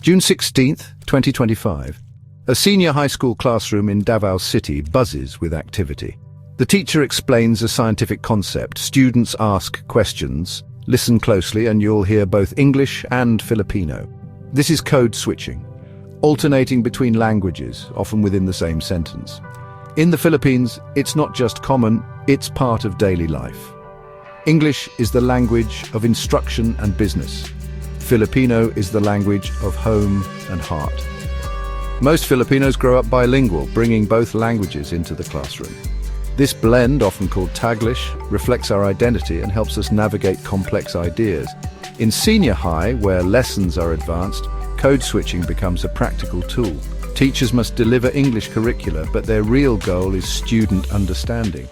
June 16th, 2025. A senior high school classroom in Davao City buzzes with activity. The teacher explains a scientific concept. Students ask questions. Listen closely and you'll hear both English and Filipino. This is code switching, alternating between languages, often within the same sentence. In the Philippines, it's not just common, it's part of daily life. English is the language of instruction and business. Filipino is the language of home and heart. Most Filipinos grow up bilingual, bringing both languages into the classroom. This blend, often called Taglish, reflects our identity and helps us navigate complex ideas. In senior high, where lessons are advanced, code switching becomes a practical tool. Teachers must deliver English curricula, but their real goal is student understanding.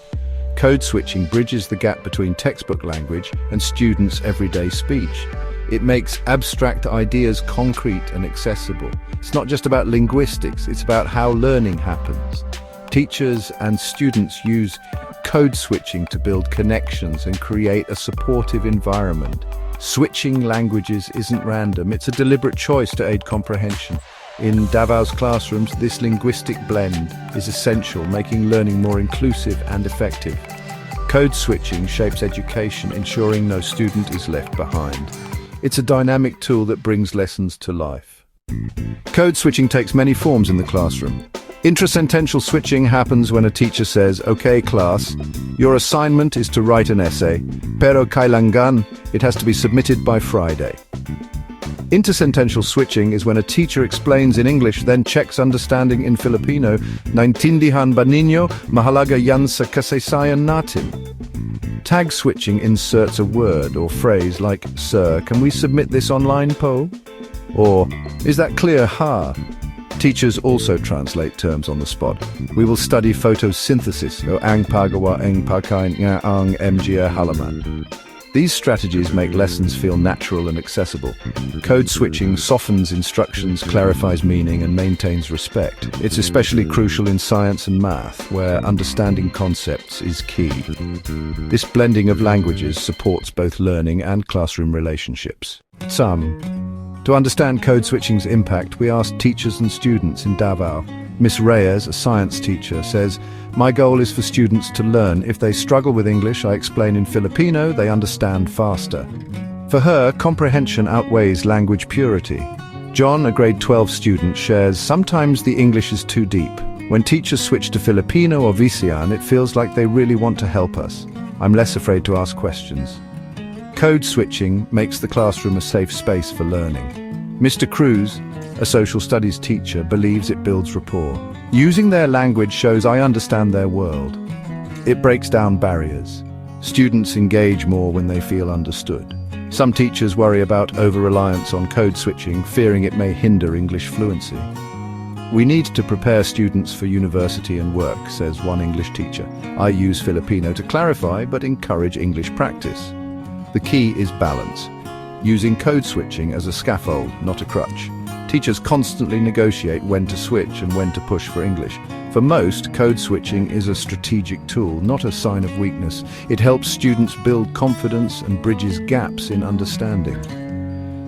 Code switching bridges the gap between textbook language and students' everyday speech. It makes abstract ideas concrete and accessible. It's not just about linguistics, it's about how learning happens. Teachers and students use code switching to build connections and create a supportive environment. Switching languages isn't random, it's a deliberate choice to aid comprehension. In Davao's classrooms, this linguistic blend is essential, making learning more inclusive and effective. Code switching shapes education, ensuring no student is left behind. It's a dynamic tool that brings lessons to life. Code switching takes many forms in the classroom. Intrasentential switching happens when a teacher says, "Okay, class, your assignment is to write an essay, pero kailangan, it has to be submitted by Friday." Intersentential switching is when a teacher explains in English, then checks understanding in Filipino. Naintindihan ba ninyo? Mahalaga yan sa kasaysayan natin. Tag switching inserts a word or phrase like, "Sir, can we submit this online po?" Or, "Is that clear, ha?" Teachers also translate terms on the spot. We will study photosynthesis, o ang paggawa ang pagkain nga ang mga halaman. These strategies make lessons feel natural and accessible. Code switching softens instructions, clarifies meaning, and maintains respect. It's especially crucial in science and math, where understanding concepts is key. This blending of languages supports both learning and classroom relationships. To understand code switching's impact, we asked teachers and students in Davao. Miss Reyes, a science teacher, says, "My goal is for students to learn. If they struggle with English, I explain in Filipino, they understand faster." For her, comprehension outweighs language purity. John, a grade 12 student, shares, "Sometimes the English is too deep. When teachers switch to Filipino or Visayan, it feels like they really want to help us. I'm less afraid to ask questions." Code switching makes the classroom a safe space for learning. Mr. Cruz, a social studies teacher, believes it builds rapport. Using their language shows I understand their world. It breaks down barriers. Students engage more when they feel understood. Some teachers worry about over-reliance on code switching, fearing it may hinder English fluency. "We need to prepare students for university and work," says one English teacher. "I use Filipino to clarify, but encourage English practice." The key is balance, using code switching as a scaffold, not a crutch. Teachers constantly negotiate when to switch and when to push for English. For most, code switching is a strategic tool, not a sign of weakness. It helps students build confidence and bridges gaps in understanding.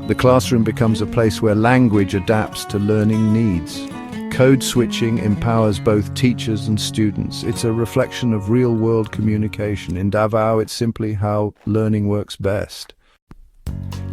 The classroom becomes a place where language adapts to learning needs. Code switching empowers both teachers and students. It's a reflection of real-world communication. In Davao, it's simply how learning works best.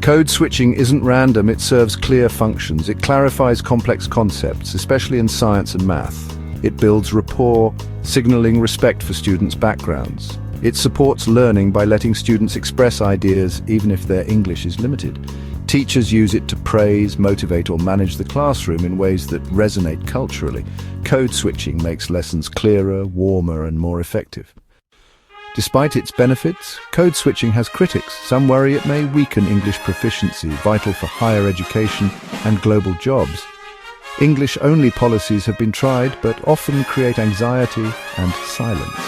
Code switching isn't random, it serves clear functions. It clarifies complex concepts, especially in science and math. It builds rapport, signaling respect for students' backgrounds. It supports learning by letting students express ideas even if their English is limited. Teachers use it to praise, motivate, or manage the classroom in ways that resonate culturally. Code switching makes lessons clearer, warmer, and more effective. Despite its benefits, code switching has critics. Some worry it may weaken English proficiency, vital for higher education and global jobs. English-only policies have been tried, but often create anxiety and silence.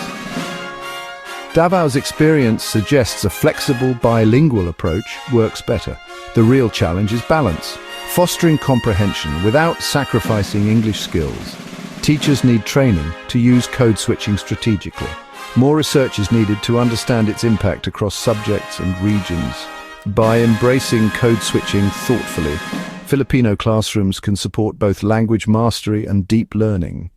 Davao's experience suggests a flexible, bilingual approach works better. The real challenge is balance, fostering comprehension without sacrificing English skills. Teachers need training to use code switching strategically. More research is needed to understand its impact across subjects and regions. By embracing code switching thoughtfully, Filipino classrooms can support both language mastery and deep learning.